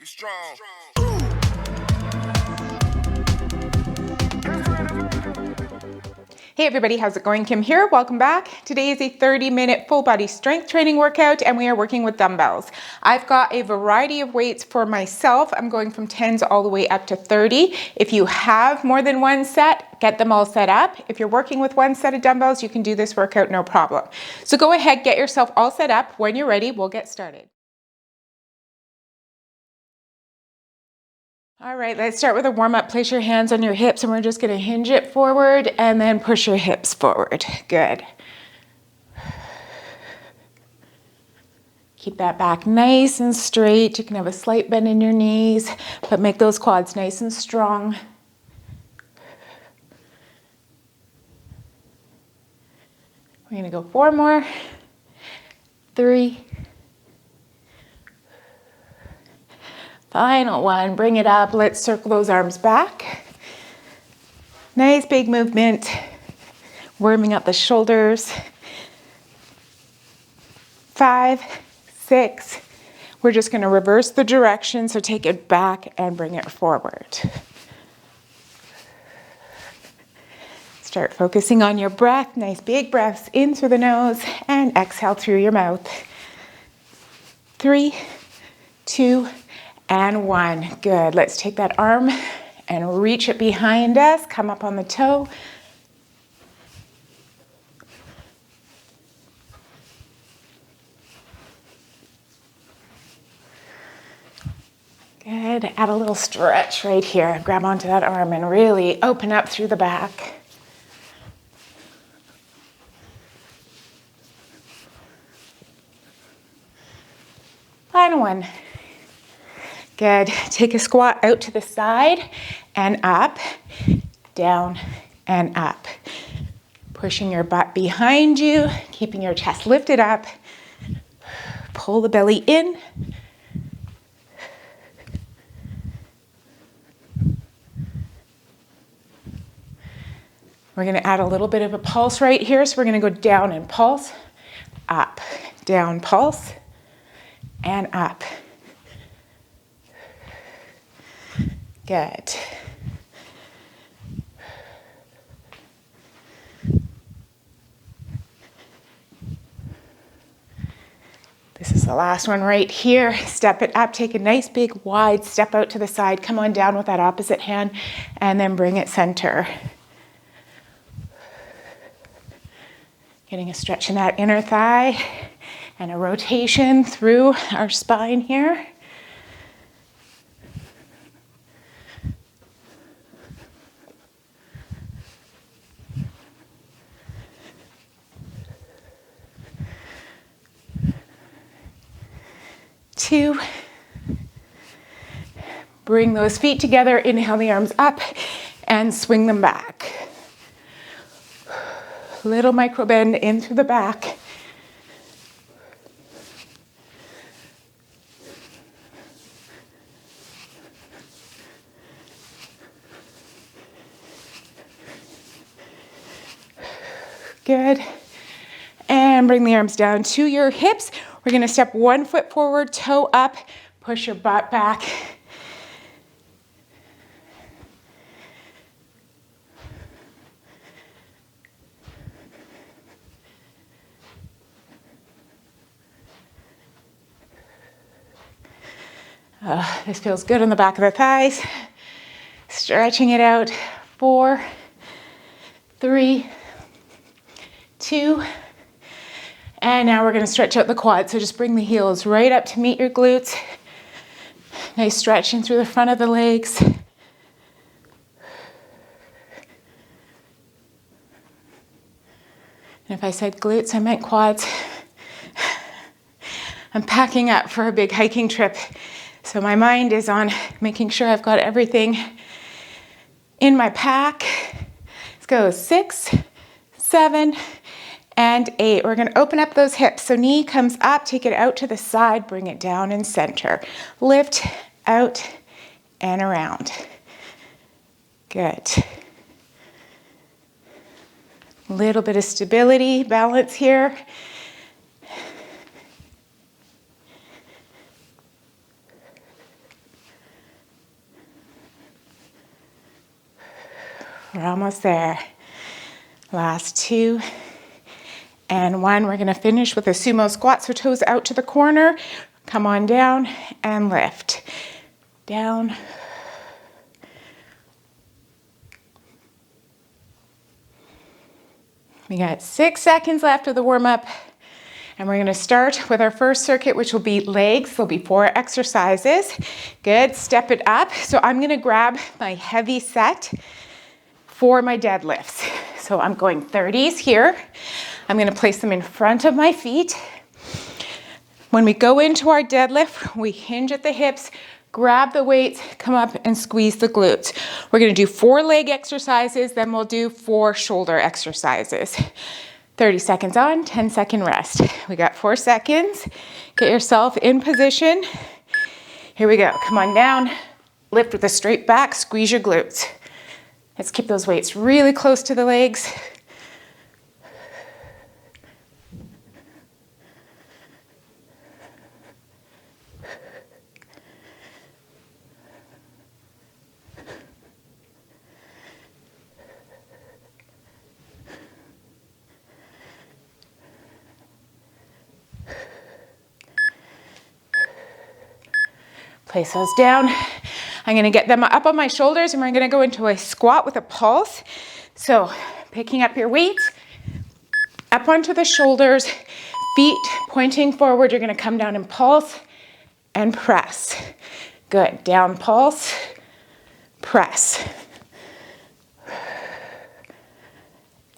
Get strong. Hey everybody, how's it going? Kim here. Welcome back. Today is a 30-minute full body strength training workout and we are working with dumbbells. I've got a variety of weights for myself. I'm going from 10s all the way up to 30. If you have more than one set, get them all set up. If you're working with one set of dumbbells, you can do this workout no problem. So go ahead, get yourself all set up. When you're ready, we'll get started. All right, let's start with a warm-up. Place your hands on your hips and we're just gonna hinge it forward and then push your hips forward. Good. Keep that back nice and straight. You can have a slight bend in your knees, but make those quads nice and strong. We're gonna go 4 more, 3, final one, bring it up. Let's circle those arms back. Nice big movement, warming up the shoulders. 5, 6. We're just going to reverse the direction, so take it back and bring it forward. Start focusing on your breath. Nice big breaths in through the nose and exhale through your mouth. 3, 2, and 1. Good. Let's take that arm and reach it behind us. Come up on the toe. Good. Add a little stretch right here. Grab onto that arm and really open up through the back. Final one. Good. Take a squat out to the side and up, down and up. Pushing your butt behind you, keeping your chest lifted up. Pull the belly in. We're going to add a little bit of a pulse right here. So we're going to go down and pulse, up, down, pulse, and up. Good. This is the last one right here. Step it up, take a nice big wide step out to the side. Come on down with that opposite hand and then bring it center. Getting a stretch in that inner thigh and a rotation through our spine here. Two. Bring those feet together, inhale the arms up and swing them back. Little micro bend in through the back. Good. And bring the arms down to your hips. We're going to step one foot forward, toe up, push your butt back. This feels good on the back of the thighs. Stretching it out. 4, 3, 2, and now we're going to stretch out the quads. So just bring the heels right up to meet your glutes. Nice stretching through the front of the legs. And if I said glutes, I meant quads. I'm packing up for a big hiking trip. So my mind is on making sure I've got everything in my pack. Let's go 6, 7, and 8. We're going to open up those hips. So knee comes up, take it out to the side, bring it down and center. Lift, out, and around. Good. Little bit of stability, balance here. We're almost there. Last 2 and 1. We're gonna finish with a sumo squat, so toes out to the corner. Come on down and lift. Down. We got 6 seconds left of the warm-up, and we're gonna start with our first circuit, which will be legs. There'll be 4 exercises. Good, step it up. So I'm gonna grab my heavy set for my deadlifts. So I'm going 30s here. I'm gonna place them in front of my feet. When we go into our deadlift, we hinge at the hips, grab the weights, come up and squeeze the glutes. We're gonna do 4 leg exercises, then we'll do 4 shoulder exercises. 30 seconds on, 10-second rest. We got 4 seconds. Get yourself in position. Here we go, come on down. Lift with a straight back, squeeze your glutes. Let's keep those weights really close to the legs. Place those down. I'm gonna get them up on my shoulders, and we're gonna go into a squat with a pulse. So picking up your weight, up onto the shoulders, feet pointing forward. You're gonna come down and pulse and press. Good, down, pulse, press.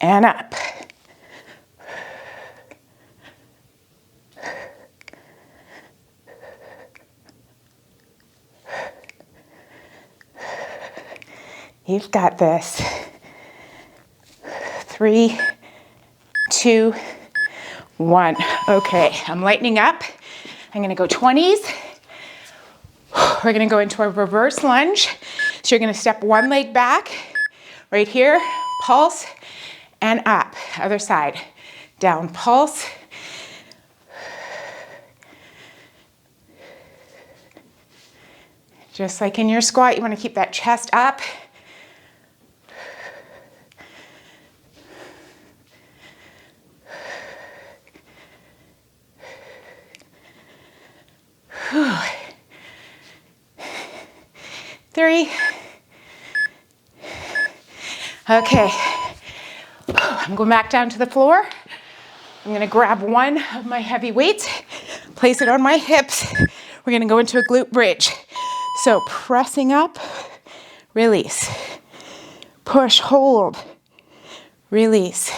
And up. You've got this. 3, 2, 1. Okay, I'm lightening up. I'm gonna go 20s. We're gonna go into a reverse lunge. So you're gonna step one leg back, right here, pulse, and up. Other side. Down, pulse. Just like in your squat, you wanna keep that chest up. Whew. 3. Okay. I'm going back down to the floor. I'm gonna grab one of my heavy weights, place it on my hips. We're gonna go into a glute bridge. So pressing up, release. Push, hold, release.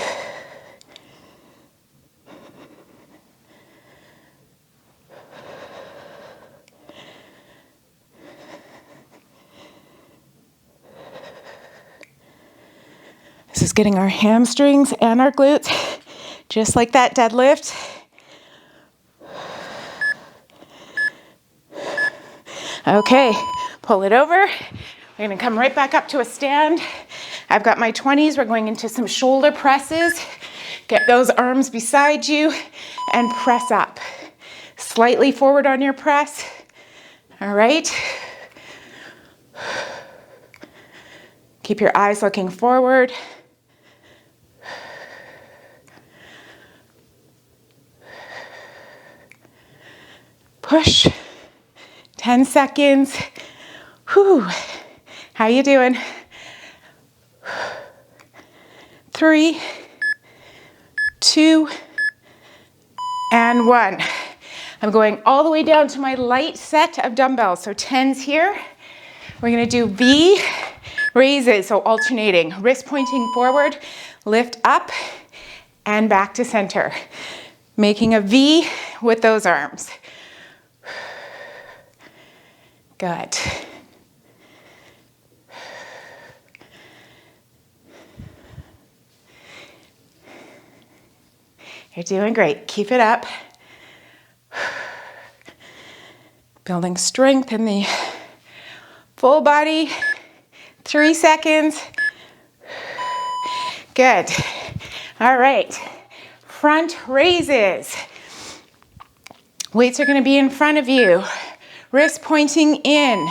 This is getting our hamstrings and our glutes, just like that deadlift. Okay, pull it over. We're gonna come right back up to a stand. I've got my 20s. We're going into some shoulder presses. Get those arms beside you and press up. Slightly forward on your press. All right. Keep your eyes looking forward. Push. 10 seconds. Whew. How you doing? 3, 2, and 1. I'm going all the way down to my light set of dumbbells. So 10s here. We're gonna do V raises, so alternating. Wrist pointing forward, lift up, and back to center. Making a V with those arms. Good. You're doing great. Keep it up. Building strength in the full body. 3 seconds. Good. All right. Front raises. Weights are going to be in front of you. Wrist pointing in.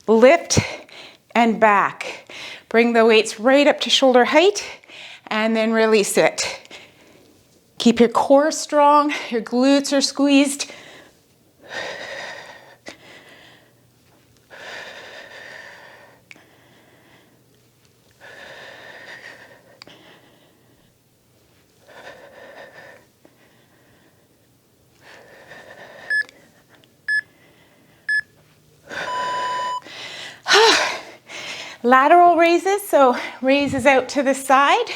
Lift and back. Bring the weights right up to shoulder height and then release it. Keep your core strong, your glutes are squeezed. Lateral raises, so raises out to the side.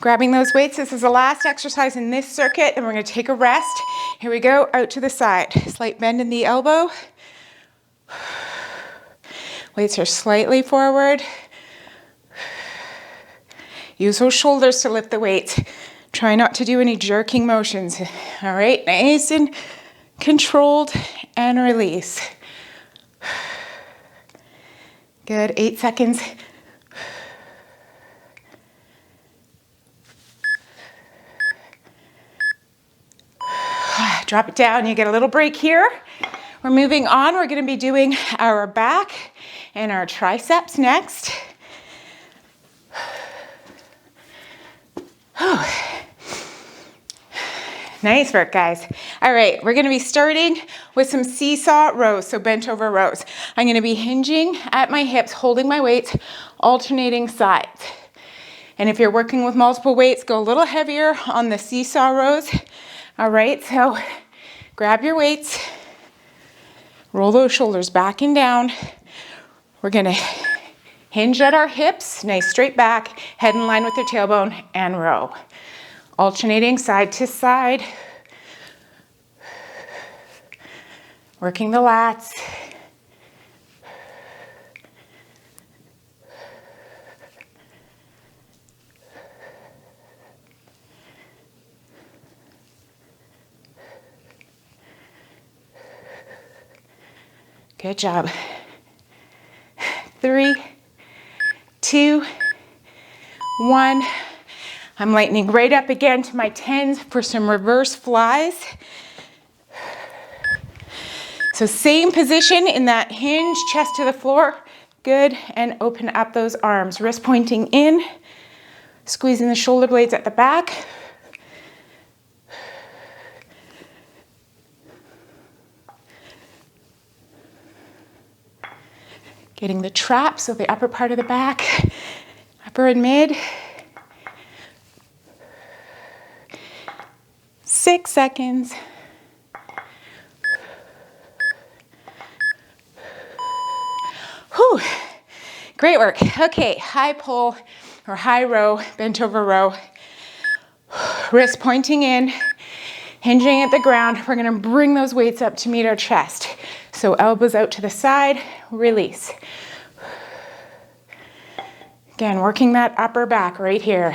Grabbing those weights, this is the last exercise in this circuit, and we're gonna take a rest. Here we go, out to the side. Slight bend in the elbow. Weights are slightly forward. Use those shoulders to lift the weights. Try not to do any jerking motions. All right, nice and controlled, and release. Good, 8 seconds. Drop it down, you get a little break here. We're moving on, we're gonna be doing our back and our triceps next. Nice work, guys. All right, we're gonna be starting with some seesaw rows, so bent over rows. I'm gonna be hinging at my hips, holding my weights, alternating sides. And if you're working with multiple weights, go a little heavier on the seesaw rows. All right, so grab your weights, roll those shoulders back and down. We're gonna hinge at our hips, nice straight back, head in line with your tailbone, and row. Alternating side to side. Working the lats. Good job. 3, 2, 1. I'm lightening right up again to my 10s for some reverse flies. So same position in that hinge, chest to the floor. Good, and open up those arms. Wrist pointing in, squeezing the shoulder blades at the back. Getting the trap, so the upper part of the back, upper and mid. 6 seconds. Whew. Great work. Okay, high pull or high row, bent over row. Wrist pointing in, hinging at the ground. We're gonna bring those weights up to meet our chest. So elbows out to the side, release. Again, working that upper back right here.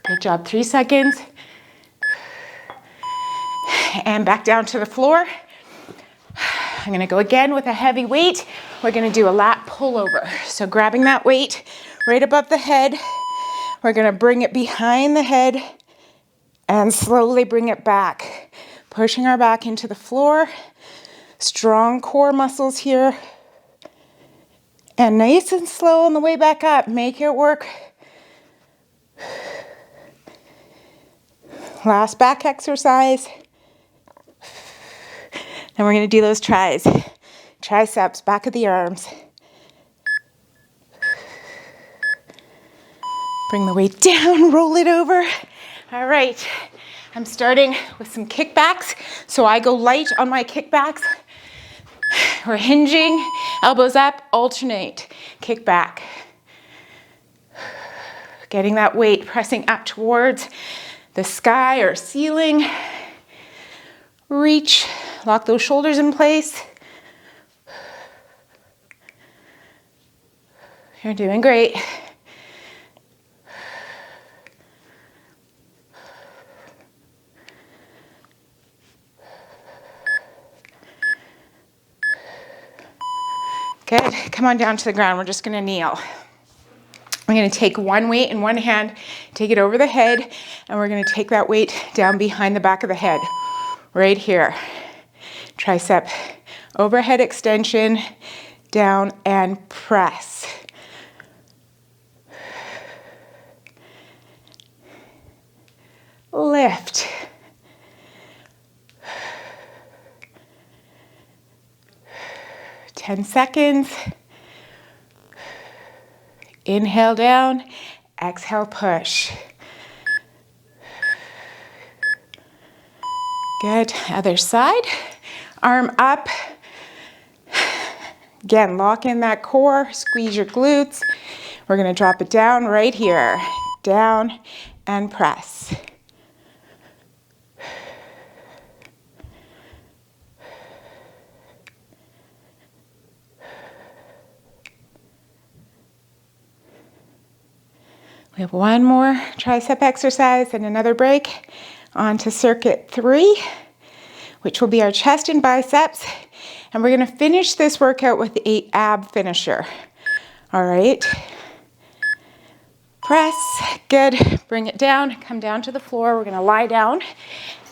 Good job, 3 seconds. And back down to the floor. I'm gonna go again with a heavy weight. We're gonna do a lat pull over. So grabbing that weight right above the head, we're gonna bring it behind the head and slowly bring it back. Pushing our back into the floor. Strong core muscles here. And nice and slow on the way back up. Make it work. Last back exercise. Then we're gonna do those triceps, back of the arms. Bring the weight down, roll it over. All right, I'm starting with some kickbacks. So I go light on my kickbacks. We're hinging, elbows up, alternate, kick back. Getting that weight pressing up towards the sky or ceiling. Reach, lock those shoulders in place. You're doing great. Good. Come on down to the ground. We're just going to kneel. I'm going to take one weight in one hand, take it over the head, and we're going to take that weight down behind the back of the head, right here. Tricep overhead extension, down and press. Lift. Ten seconds. Inhale down, exhale push. Good, other side. Arm up. Again, lock in that core, squeeze your glutes. We're gonna drop it down right here. Down and press. We have one more tricep exercise and another break. On to circuit 3, which will be our chest and biceps. And we're gonna finish this workout with an ab finisher. All right. Press, good. Bring it down, come down to the floor. We're gonna lie down.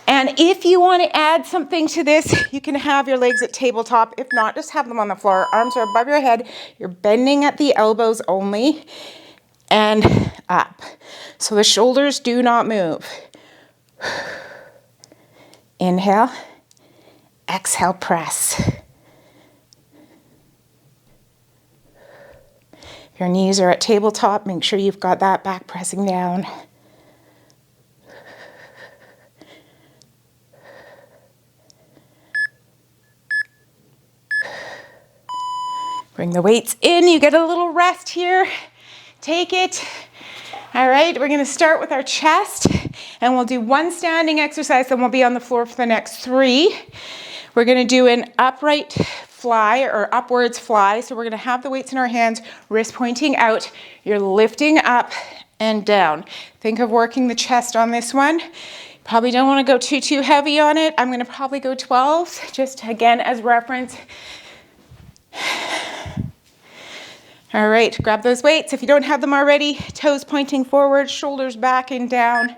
And if you wanna add something to this, you can have your legs at tabletop. If not, just have them on the floor. Arms are above your head. You're bending at the elbows only. And up. So the shoulders do not move. Inhale, exhale, press. If your knees are at tabletop, make sure you've got that back pressing down. Bring the weights in, you get a little rest here. Take it. All right, we're gonna start with our chest and we'll do one standing exercise, then we'll be on the floor for the next 3. We're gonna do an upright fly or upwards fly. So we're gonna have the weights in our hands, wrist pointing out. You're lifting up and down. Think of working the chest on this one. Probably don't wanna go too heavy on it. I'm gonna probably go 12, just again as reference. All right, grab those weights. If you don't have them already, toes pointing forward, shoulders back and down.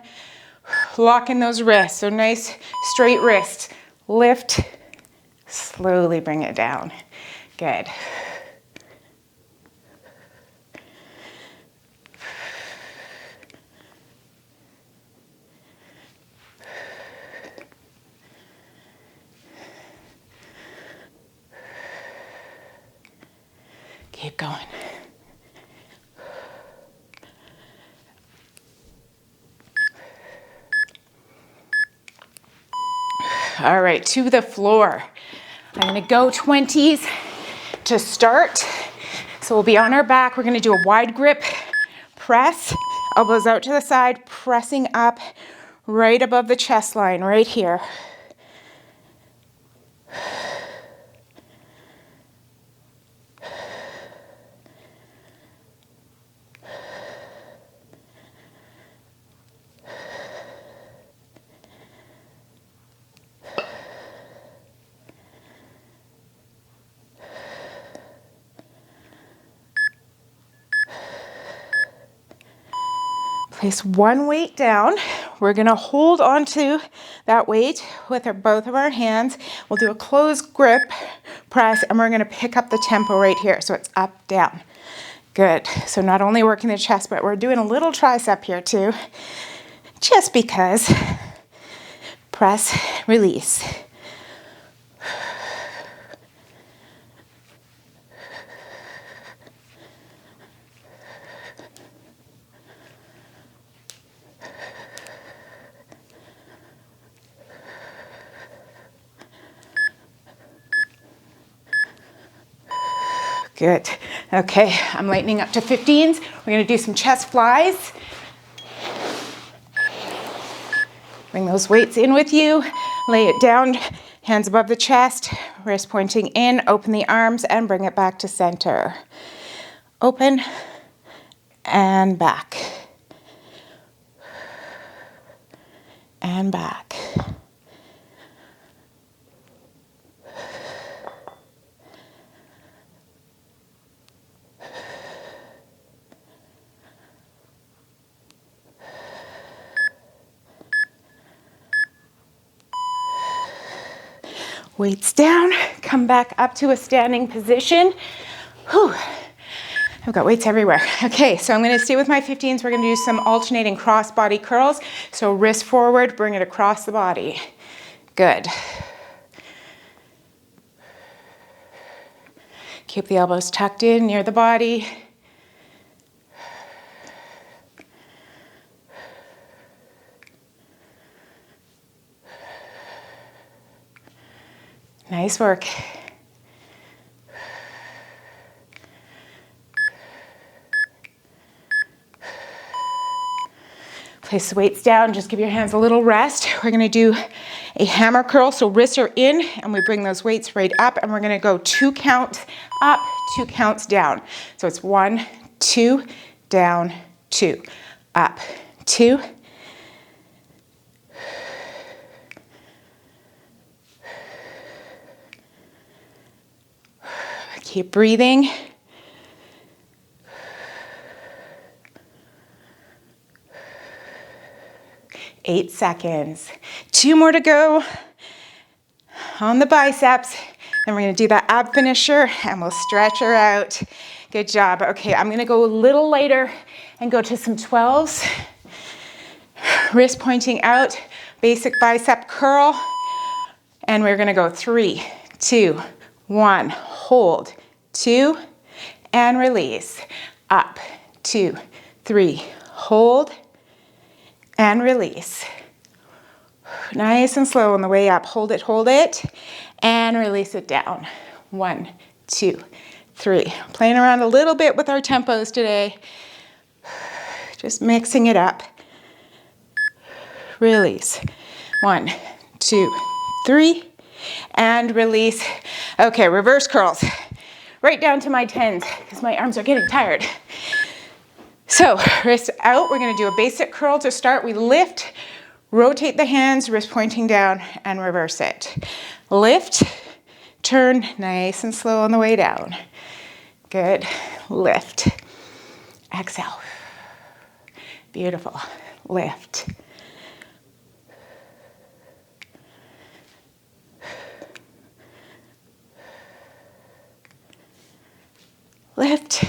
Lock in those wrists, so nice straight wrists. Lift, slowly bring it down. Good. Keep going. All right, to the floor. I'm gonna go 20s to start. So we'll be on our back. We're gonna do a wide grip press, elbows out to the side, pressing up right above the chest line, right here. Place one weight down. We're gonna hold onto that weight with both of our hands. We'll do a closed grip press and we're gonna pick up the tempo right here. So it's up, down. Good. So not only working the chest, but we're doing a little tricep here too. Just because. Press, release. Good. Okay, I'm lightening up to 15s. We're gonna do some chest flies. Bring those weights in with you. Lay it down, hands above the chest, wrist pointing in, open the arms and bring it back to center. Open and back. And back. Weights down, come back up to a standing position. Whew. I've got weights everywhere. Okay, so I'm gonna stay with my 15s. We're gonna do some alternating cross body curls. So wrist forward, bring it across the body. Good. Keep the elbows tucked in near the body. Nice work. Place the weights down, just give your hands a little rest. We're gonna do a hammer curl, so wrists are in, and we bring those weights right up, and we're gonna go 2 counts up, 2 counts down. So it's 1, 2, down, 2, up, 2. Keep breathing. Eight seconds. 2 more to go on the biceps. Then we're gonna do that ab finisher and we'll stretch her out. Good job. Okay, I'm gonna go a little lighter and go to some 12s. Wrist pointing out, basic bicep curl. And we're gonna go 3, 2, 1, hold, 2, and release. Up, 2, 3, hold, and release. Nice and slow on the way up. Hold it, and release it down. 1, 2, 3. Playing around a little bit with our tempos today. Just mixing it up. Release. 1, 2, 3, and release. Okay, reverse curls. Right down to my 10s, because my arms are getting tired. So, wrists out, we're gonna do a basic curl to start. We lift, rotate the hands, wrist pointing down, and reverse it. Lift, turn, nice and slow on the way down. Good, lift, exhale. Beautiful, lift. Lift.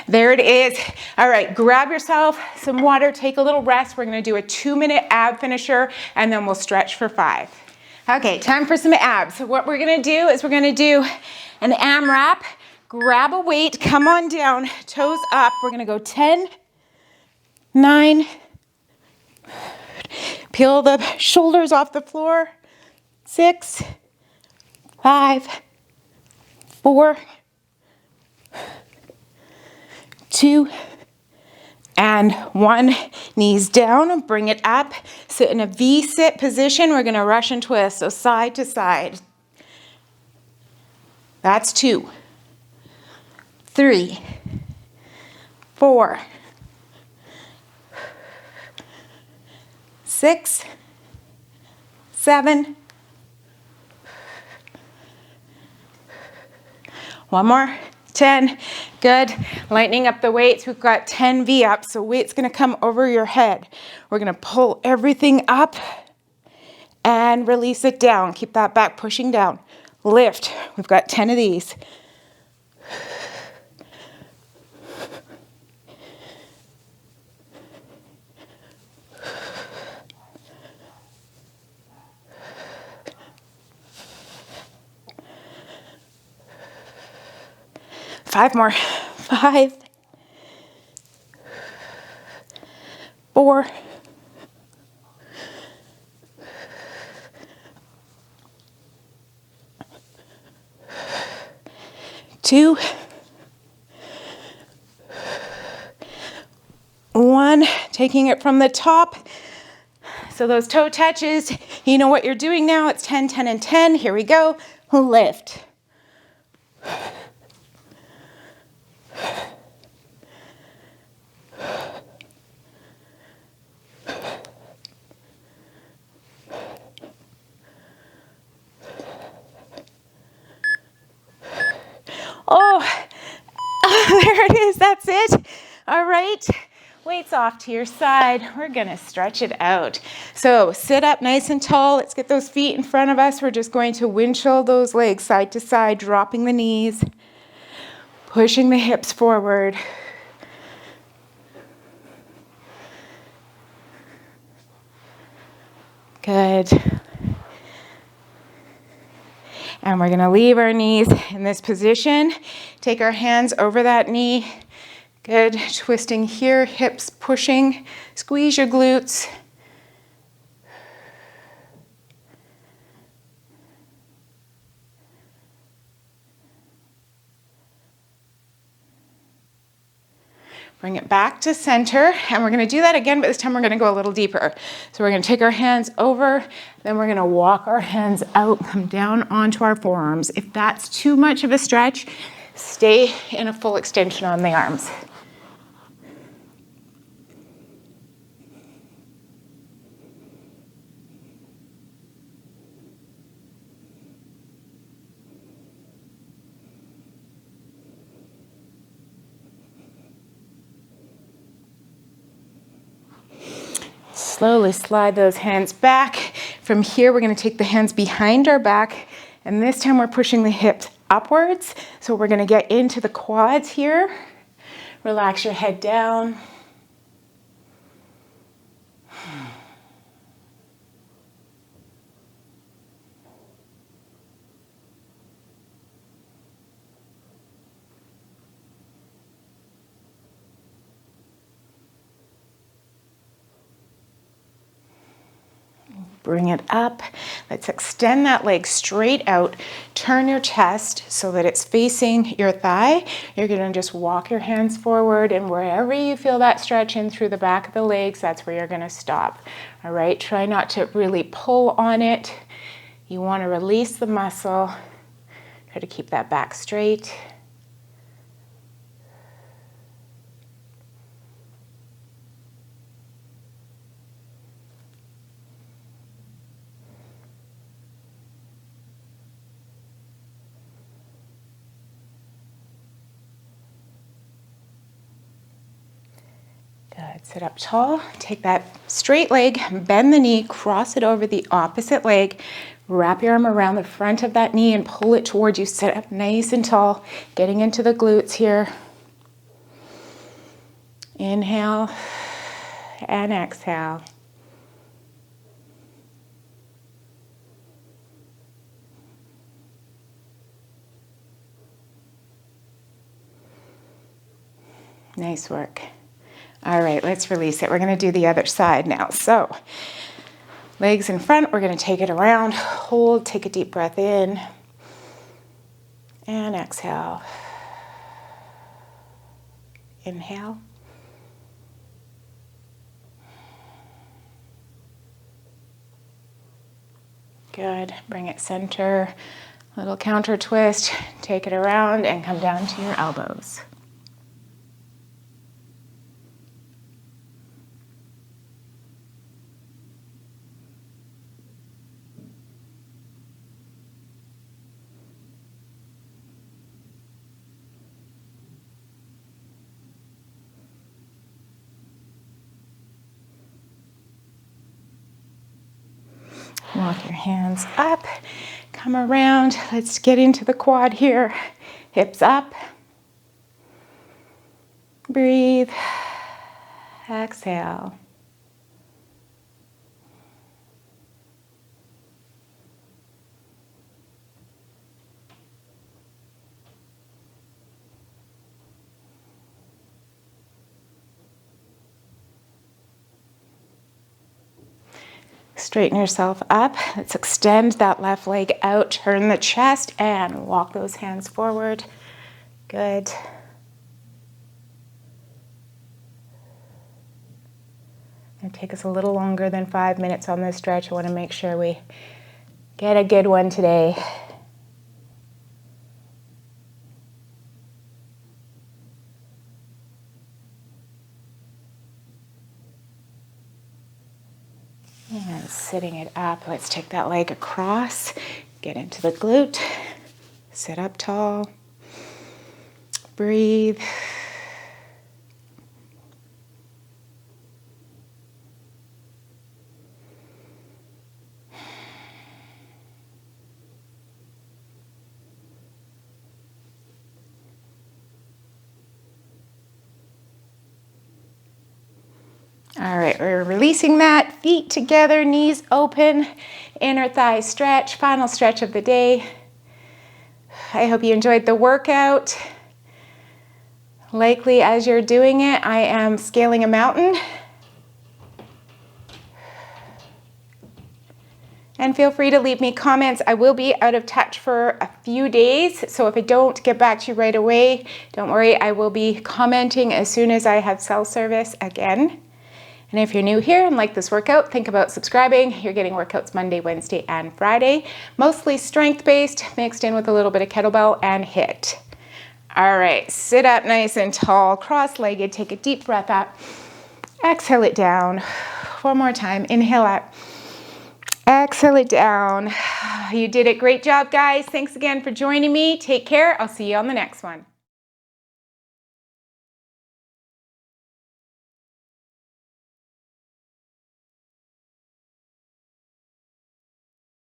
There it is. All right, grab yourself some water, take a little rest. We're gonna do a 2-minute ab finisher and then we'll stretch for 5. Okay, time for some abs. So what we're gonna do is we're gonna do an AMRAP. Grab a weight, come on down, toes up. We're gonna go 10, 9, peel the shoulders off the floor, 6, 5, 4, 2, and 1. Knees down, bring it up. Sit in a V-sit position. We're gonna Russian twist, so side to side. That's 2, 3, 4, 6, 7. One more. 10. Good. Lightening up the weights. We've got 10 V-ups, so weight's gonna come over your head. We're gonna pull everything up and release it down. Keep that back pushing down. Lift. We've got 10 of these. Five more. 5, 4, 2, 1. Taking it from the top. So those toe touches, you know what you're doing now. It's 10, 10, and 10. Here we go. Lift. Oh, there it is. That's it. All right. Weights off to your side. We're gonna stretch it out. So sit up nice and tall. Let's get those feet in front of us. We're just going to windshield those legs side to side, dropping the knees, pushing the hips forward. Good. And we're gonna leave our knees in this position. Take our hands over that knee. Good, twisting here, hips pushing. Squeeze your glutes. Bring it back to center, and we're gonna do that again, but this time we're gonna go a little deeper. So we're gonna take our hands over, then we're gonna walk our hands out, come down onto our forearms. If that's too much of a stretch, stay in a full extension on the arms. Slowly slide those hands back. From here, we're gonna take the hands behind our back, and this time we're pushing the hips upwards. So we're gonna get into the quads here. Relax your head down. Bring it up. Let's extend that leg straight out. Turn your chest so that it's facing your thigh. You're gonna just walk your hands forward, and wherever you feel that stretch in through the back of the legs, that's where you're gonna stop. All right, try not to really pull on it. You wanna release the muscle. Try to keep that back straight. Good, sit up tall, take that straight leg, bend the knee, cross it over the opposite leg, wrap your arm around the front of that knee and pull it towards you. Sit up nice and tall, getting into the glutes here. Inhale and exhale. Nice work. All right, let's release it. We're gonna do the other side now. So, legs in front, we're gonna take it around, hold, take a deep breath in, and exhale. Inhale. Good, bring it center, little counter twist, take it around and come down to your elbows. Walk your hands up, come around. Let's get into the quad here. Hips up. Breathe. Exhale. Straighten yourself up. Let's extend that left leg out, turn the chest, and walk those hands forward. Good. It'll take us a little longer than 5 minutes on this stretch. I want to make sure we get a good one today. And sitting it up, let's take that leg across, get into the glute, sit up tall, breathe, All right, we're releasing that. Feet together, knees open, inner thigh stretch, final stretch of the day. I hope you enjoyed the workout. Likely as you're doing it, I am scaling a mountain. And feel free to leave me comments. I will be out of touch for a few days, so if I don't get back to you right away, don't worry, I will be commenting as soon as I have cell service again. And if you're new here and like this workout, think about subscribing. You're getting workouts Monday, Wednesday, and Friday. Mostly strength-based, mixed in with a little bit of kettlebell and HIIT. All right, sit up nice and tall, cross-legged, take a deep breath up. Exhale it down. One more time, inhale up. Exhale it down. You did it. Great job, guys. Thanks again for joining me. Take care. I'll see you on the next one.